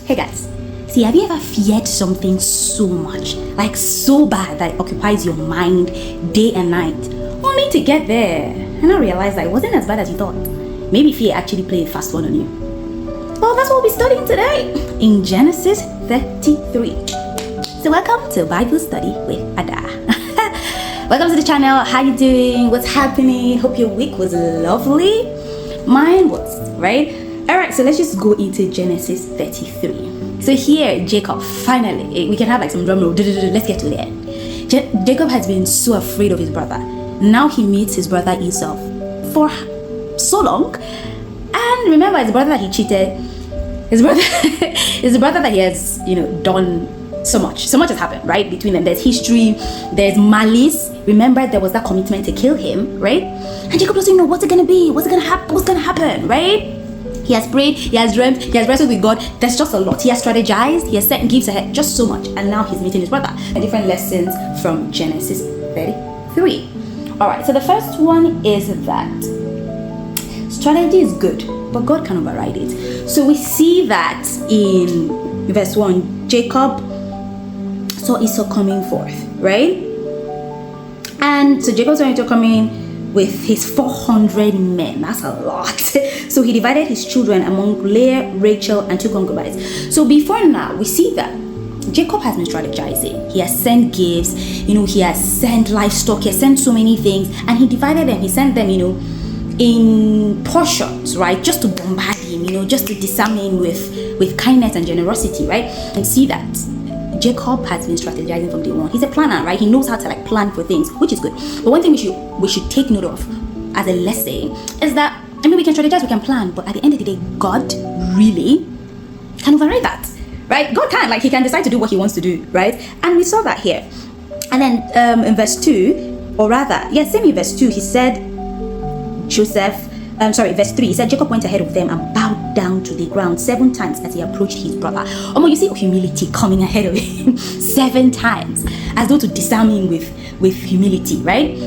Hey guys, see, have you ever feared something so much, like so bad that it occupies your mind day and night, only to get there and not realize that it wasn't as bad as you thought? Maybe fear actually played a fast one on you. Well, that's what we'll be studying today in Genesis 33. So welcome to Bible Study with Ada. Welcome to the channel. How you doing? What's happening? Hope your week was lovely. Mine was, right? Alright, so let's just go into Genesis 33. So here, Jacob, finally, we can have like some drum roll. Let's get to the end. Jacob has been so afraid of his brother. Now he meets his brother Esau for so long. And remember, his brother that he cheated, his brother that he has, done so much has happened, right, between them. There's history, there's malice. Remember, there was that commitment to kill him, right? And Jacob doesn't know what's it gonna be, what's gonna happen, right? He has prayed, he has dreamt, he has wrestled with God. There's just a lot. He has strategized, he has set gifts ahead, just so much. And now he's meeting his brother. Different lessons from Genesis 33. Alright, so the first one is that strategy is good, but God can override it. So we see that in verse 1, Jacob saw Esau coming forth, right? And so Jacob saw Esau coming with his 400 men. That's a lot. So he divided his children among Leah, Rachel, and 2 concubines. So before now, we see that Jacob has been strategizing. He has sent gifts, he has sent livestock, he has sent so many things, and he divided them. He sent them, in portions, right? Just to bombard him, just to disarm him with kindness and generosity, right? And see that Jacob has been strategizing from day one. He's a planner, right? He knows how to plan for things, which is good. But one thing we should take note of as a lesson is that we can strategize, we can plan, but at the end of the day, God really can override that, right? God can, he can decide to do what he wants to do, right? And we saw that here. And then in verse 2, or rather, same in verse 2, he said, verse 3, he said Jacob went ahead of them and bowed down to the ground 7 times as he approached his brother. You see humility coming ahead of him 7 times, as though to disarm him with humility, right?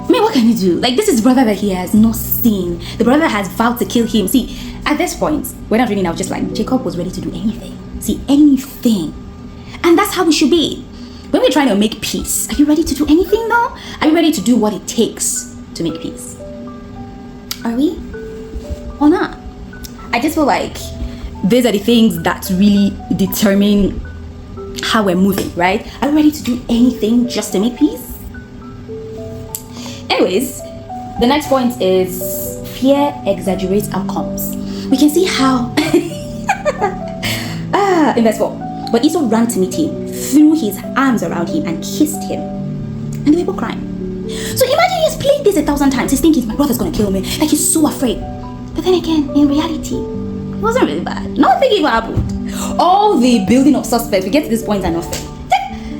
What can he do? This is brother that he has not seen. The brother has vowed to kill him. See, at this point, when I was reading, I was just Jacob was ready to do anything. See, anything. And that's how we should be. When we're trying to make peace, are you ready to do anything though? Are you ready to do what it takes to make peace? Are we? Or not? I just feel like these are the things that really determine how we're moving, right? Are we ready to do anything just to make peace? Anyways, the next point is fear exaggerates outcomes. We can see how in verse 4, but Esau ran to meet him, threw his arms around him and kissed him, and they were both crying. So imagine he has played this 1,000 times. He's thinking my brother's gonna kill me. He's so afraid. But then again, in reality, it wasn't really bad. Nothing even happened. All the building of suspects, we get to this point and nothing.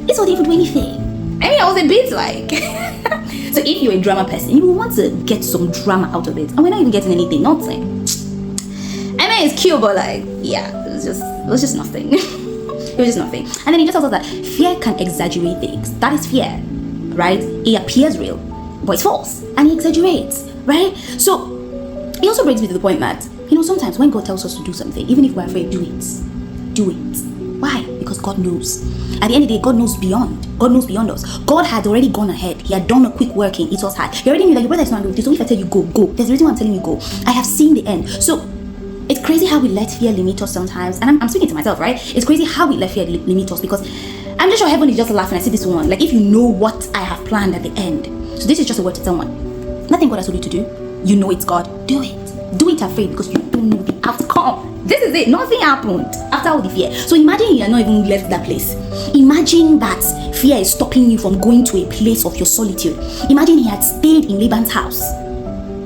Esau didn't even do anything. I was a bit so if you're a drama person, you want to get some drama out of it. And we're not even getting anything, nothing. It's cute, but it was just nothing. It was just nothing. And then he just tells us that fear can exaggerate things. That is fear, right? It appears real, but it's false. And he exaggerates, right? So it also brings me to the point that, sometimes when God tells us to do something, even if we're afraid, do it. Do it. Why? Because God knows. At the end of the day, God knows beyond. God knows beyond us. God had already gone ahead. He had done a quick work in Esau's heart. He already knew that your brother is not doing this. So if I tell you go. There's a reason why I'm telling you go. I have seen the end. So it's crazy how we let fear limit us sometimes. And I'm speaking to myself, right? It's crazy how we let fear limit us, because I'm just sure heaven is just laughing. I see this one. If you know what I have planned at the end. So this is just a word to someone. Nothing God has told you to do. You know it's God. Do it. Do it afraid, because you don't know the outcome. This is it. Nothing happened after all the fear. So imagine you are not even left that place. Imagine that fear is stopping you from going to a place of your solitude. Imagine he had stayed in Laban's house,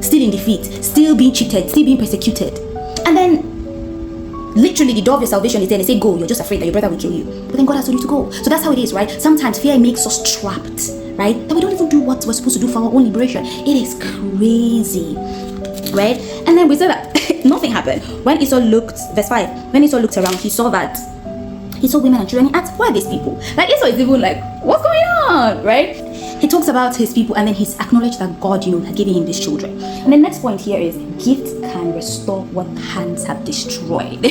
still in defeat, still being cheated, still being persecuted. And then literally the door of your salvation is there and they say go. You're just afraid that your brother will kill you. But then God has told you to go. So that's how it is, right? Sometimes fear makes us trapped, right? That we don't even do what we're supposed to do for our own liberation. It is crazy, right? And then we said that nothing happened. When Esau looked, verse 5, when Esau looked around, he saw women and children. He asked, who are these people? Esau is even what's going on, right? He talks about his people, and then he's acknowledged that God, had given him these children. And the next point here is gift can restore what hands have destroyed.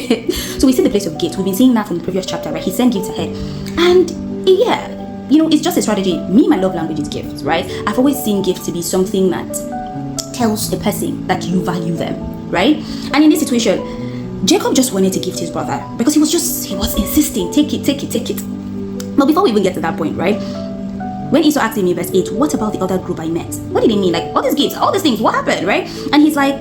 So we see the place of gifts. We've been seeing that from the previous chapter, right? He sent gifts ahead. And yeah, it's just a strategy. Me, my love language is gifts, right? I've always seen gifts to be something that tells a person that you value them, right? And in this situation, Jacob just wanted to gift his brother because he was insisting, take it. But before we even get to that point, right? When Esau asked him in verse 8, what about the other group I met? What did he mean? Like, all these gifts, all these things, what happened, right? And he's like,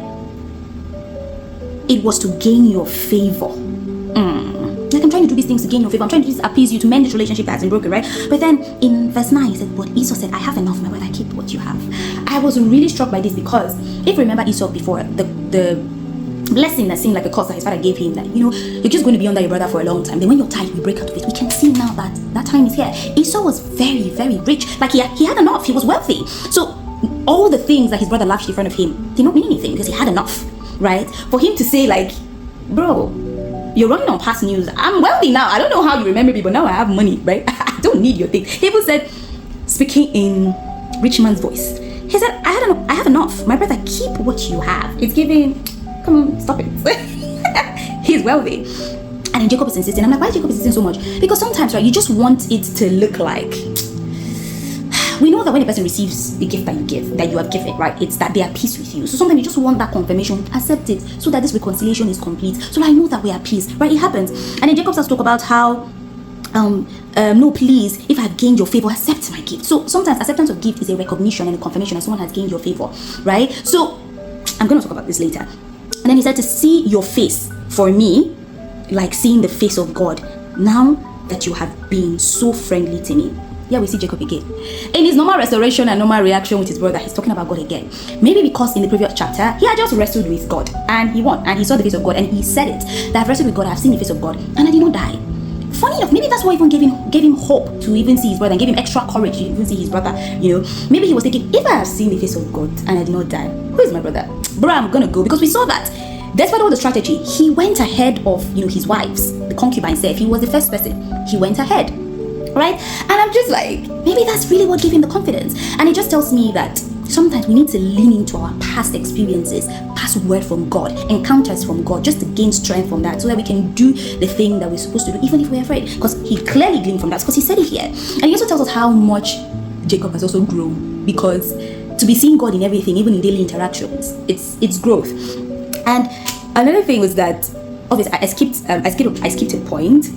it was to gain your favor. Like, I'm trying to do these things to gain your favor. I'm trying to appease you, to mend this relationship that has been broken, right? But then in verse 9, he said, but Esau said, I have enough, my brother, keep what you have. I was really struck by this because if you remember Esau before, the blessing that seemed like a curse that his father gave him, that you're just going to be under your brother for a long time. Then when you're tired, we break out of it. We can see now that time is here. Esau was very, very rich. Like he had enough. He was wealthy. So all the things that his brother lavished in front of him did not mean anything because he had enough, right? For him to say like, bro, you're running on past news. I'm wealthy now. I don't know how you remember me, but now I have money, right? I don't need your thing. He even said, speaking in rich man's voice, he said, I have enough. My brother, keep what you have. It's giving. Come on, stop it. He's wealthy. And then Jacob is insisting. I'm like, why Jacob is insisting so much? Because sometimes, right, you just want it to look like, we know that when a person receives the gift that you have given, right, it's that they are at peace with you. So sometimes you just want that confirmation, accept it, so that this reconciliation is complete. So I know that we are at peace, right? It happens. And then Jacob starts to talk about how, no, please, if I've gained your favor, accept my gift. So sometimes acceptance of gift is a recognition and a confirmation that someone has gained your favor, right? So I'm going to talk about this later. And then he said, to see your face for me, like seeing the face of God, now that you have been so friendly to me. Yeah, we see Jacob again. In his normal restoration and normal reaction with his brother, he's talking about God again. Maybe because in the previous chapter, he had just wrestled with God and he won and he saw the face of God and he said it, that I've wrestled with God, I've seen the face of God and I did not die. Funny enough, maybe that's what even gave him hope to even see his brother and gave him extra courage to even see his brother. Maybe he was thinking, if I have seen the face of God and I did not die, who is my brother? Bro, I'm gonna go, because we saw that despite all the strategy, he went ahead of his wives, the concubine said. He was the first person. He went ahead, right? And I'm just like, maybe that's really what gave him the confidence. And it just tells me that sometimes we need to lean into our past experiences, past word from God, encounters from God, just to gain strength from that, so that we can do the thing that we're supposed to do, even if we're afraid. Because he clearly gleaned from that, because he said it here. And he also tells us how much Jacob has also grown, because to be seeing God in everything, even in daily interactions, it's growth. And another thing was that, obviously, I skipped a point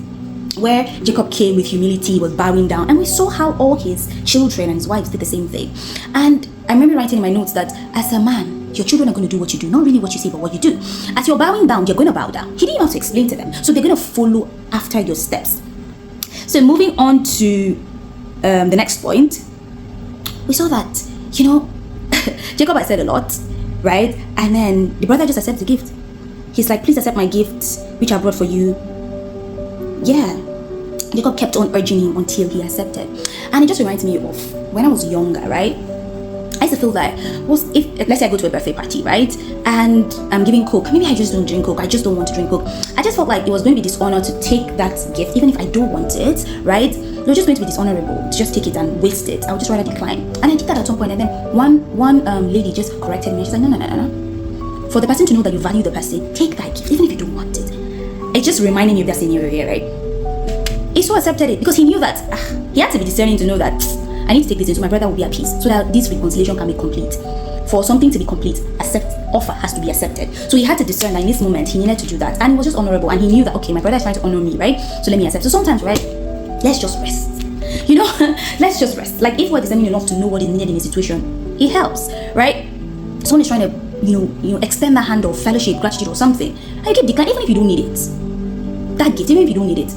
where Jacob came with humility, was bowing down, and we saw how all his children and his wives did the same thing. And I remember writing in my notes that as a man, your children are going to do what you do, not really what you say, but what you do. As you're bowing down, you're going to bow down. He didn't even have to explain to them, so they're going to follow after your steps. So moving on to the next point, we saw that Jacob had said a lot, right? And then the brother just accepts the gift. He's like, please accept my gift which I brought for you. Yeah, Jacob kept on urging him until he accepted. And it just reminds me of when I was younger, right? I used to feel that, if let's say I go to a birthday party, right, and I'm giving Coke, maybe I just don't drink Coke, I just don't want to drink Coke. I just felt like it was going to be dishonor to take that gift, even if I don't want it, right? It was just going to be dishonorable to just take it and waste it. I would just rather decline. And I did that at some point, and then one lady just corrected me. She's like, no. For the person to know that you value the person, take that gift, even if you don't want it. It's just reminding you of that scenario here, right? Esau accepted it because he knew that he had to be discerning to know that I need to take this into my brother will be at peace, so that this reconciliation can be complete. For something to be complete, offer has to be accepted. So he had to discern that in this moment he needed to do that, and it was just honorable. And he knew that, okay, my brother is trying to honor me, right? So let me accept. So sometimes, right, let's just rest. Let's just rest. Like if we're discerning enough to know what is needed in a situation, it helps, right? Someone is trying to extend that hand of fellowship, gratitude, or something, and you keep declining, even if you don't need it. That gift, even if you don't need it,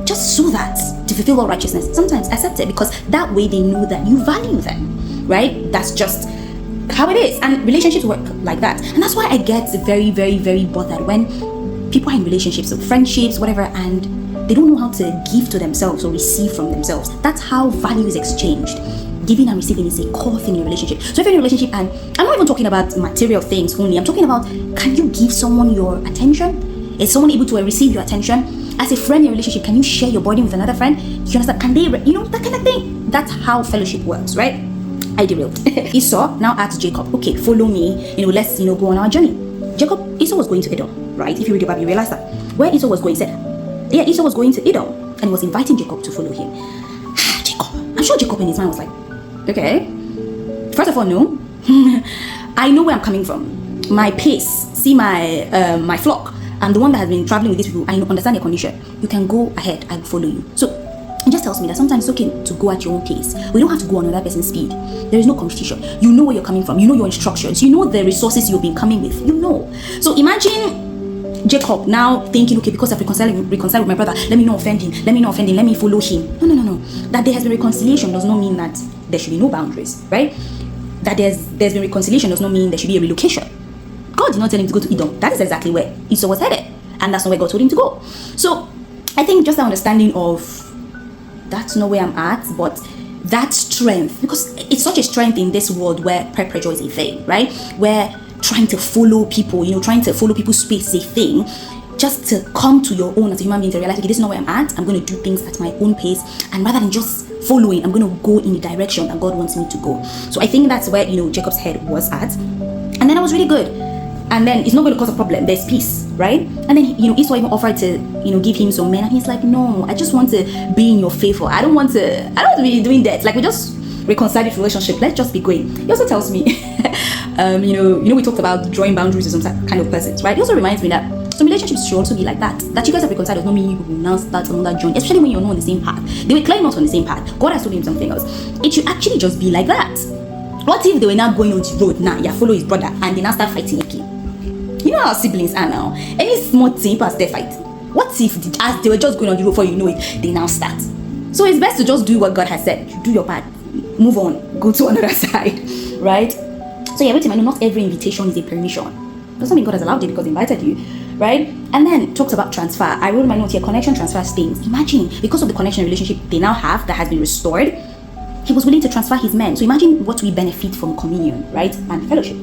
just so that to fulfill all righteousness, sometimes accept it, because that way they know that you value them, right? That's just how it is, and relationships work like that. And that's why I get very, very, very bothered when people are in relationships, or friendships, whatever, and they don't know how to give to themselves or receive from themselves. That's how value is exchanged. Giving and receiving is a core thing in a relationship. So if you're in a relationship, and I'm not even talking about material things only, I'm talking about, can you give someone your attention? Is someone able to receive your attention? As a friend in a relationship, can you share your burden with another friend? You understand? Can they, that kind of thing? That's how fellowship works, right? I derailed. Esau now asks Jacob, okay, follow me, let's, go on our journey. Esau was going to Edom, right? If you read the Bible, you realize that. Where Esau was going, Esau was going to Edom and was inviting Jacob to follow him. Jacob. I'm sure Jacob in his mind was like, okay. First of all, no. I know where I'm coming from. My pace, see my flock. I'm the one that has been traveling with these people. I understand their condition. You can go ahead. I will follow you. So it just tells me that sometimes it's okay to go at your own pace. We don't have to go on another person's speed. There is no competition. You know where you're coming from. You know your instructions. You know the resources you've been coming with. You know. So imagine Jacob now thinking, okay, because I've reconciled with my brother, let me not offend him. Let me follow him. No. That there has been reconciliation does not mean that there should be no boundaries, right? That there's been reconciliation does not mean there should be a relocation. God did not tell him to go to Edom. That is exactly where Esau was headed. And that's not where God told him to go. So I think just the understanding of that's not where I'm at, but that strength, because it's such a strength in this world where peer pressure is a thing, right? Where trying to follow people, trying to follow people's space is a thing. Just to come to your own as a human being to realize, okay, this is not where I'm at. I'm going to do things at my own pace. And rather than just following, I'm going to go in the direction that God wants me to go. So I think that's where, Jacob's head was at. And then I was really good. And then it's not going to cause a problem. There's peace, right? And then, Esau even offered to, give him some men. And he's like, no, I just want to be in your favor. I don't want to be doing that. Like, we just reconcile this relationship. Let's just be going. He also tells me, we talked about drawing boundaries with some kind of persons, right? He also reminds me that some relationships should also be like that. That you guys have reconciled does not mean you will now start another journey, especially when you're not on the same path. They were clearly not on the same path. God has told him something else. It should actually just be like that. What if they were now going on the road now, follow his brother, and they now start fighting again? You know how siblings are now. Any small thing past their fight. What if as they were just going on the road before you know it, they now start? So it's best to just do what God has said. You do your part. Move on. Go to another side. Right? So yeah, wait a minute. Not every invitation is a permission. Doesn't mean God has allowed it because he invited you. Right? And then talks about transfer. I wrote my note here. Connection transfers things. Imagine, because of the connection relationship they now have that has been restored, he was willing to transfer his men. So imagine what we benefit from communion, right? And fellowship.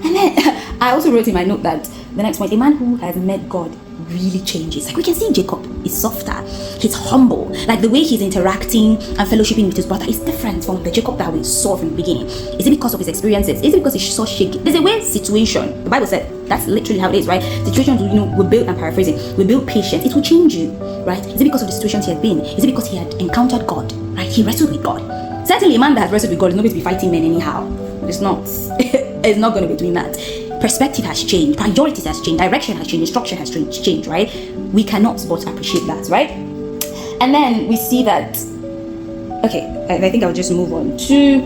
And then I also wrote in my note that the next point, a man who has met God really changes. Like we can see Jacob is softer, he's humble. Like the way he's interacting and fellowshipping with his brother is different from the Jacob that we saw from the beginning. Is it because of his experiences? Is it because he's so shaky? There's a weird situation. The Bible said that's literally how it is, right? Situations, we build, I'm paraphrasing, we build patience. It will change you, right? Is it because of the situations he had been? Is it because he had encountered God, right? He wrestled with God. Certainly a man that has wrestled with God is not going to be fighting men anyhow. It's not. It's not going to be doing that. Perspective has changed, priorities has changed, direction has changed, instruction has changed, right? We cannot but appreciate that, right? And then we see that, okay, I think I'll just move on to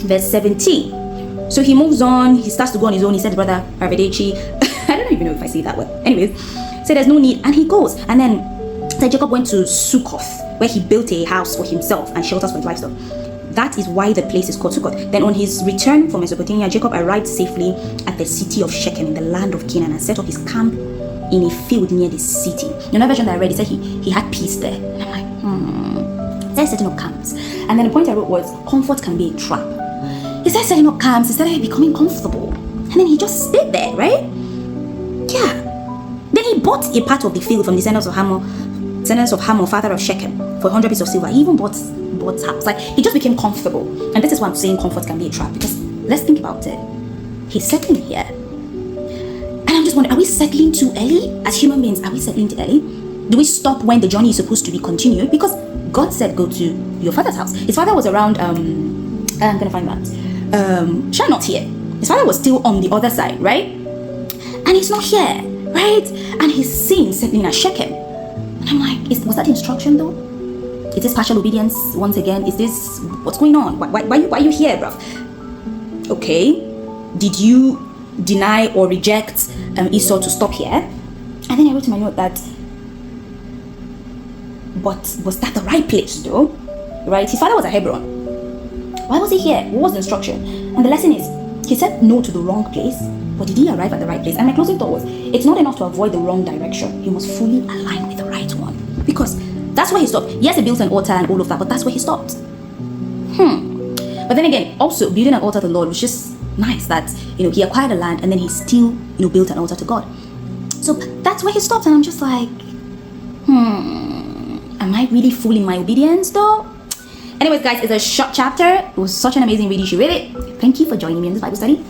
verse 17. So he moves on, he starts to go on his own. He said, brother, Arrivederci. I don't even know if I say it that well. Anyways, so there's no need, and he goes. And then so Jacob went to Succoth, where he built a house for himself and shelters for his livestock. That is why the place is called Succoth. Then on his return from Mesopotamia, Jacob arrived safely at the city of Shechem in the land of Canaan and set up his camp in a field near the city. In another version that I read, it said he had peace there. And I'm like, He started setting up camps. And then the point I wrote was, comfort can be a trap. He started setting up camps, he started becoming comfortable. And then he just stayed there, right? Yeah. Then he bought a part of the field from the descendants of Hamor, father of Shechem, for 100 pieces of silver. He even bought house. Like, he just became comfortable. And this is why I'm saying comfort can be a trap, because let's think about it. He's settling here. And I'm just wondering, are we settling too early? As human beings, are we settling too early? Do we stop when the journey is supposed to be continued? Because God said, go to your father's house. His father was around, I'm gonna find that. Shall not here. His father was still on the other side, right? And he's not here, right? And he's seen settling at Shechem. And I'm like, was that instruction though? Is this partial obedience once again? Is this, what's going on? Why are you here, bruv? Okay, did you deny or reject Esau to stop here? And then I wrote in my note that, but was that the right place though? Right? His father was at Hebron. Why was he here? What was the instruction? And the lesson is, he said no to the wrong place, but did he arrive at the right place? And my closing thought was, it's not enough to avoid the wrong direction. You must fully align with the right one. Because that's where he stopped. Yes, he built an altar and all of that, but that's where he stopped. But then again, also building an altar to the Lord was just nice that, he acquired a land and then he still, built an altar to God. So that's where he stopped, and I'm just like, am I really full in my obedience though? Anyways, guys, it's a short chapter. It was such an amazing read. You should read it. Thank you for joining me in this Bible study.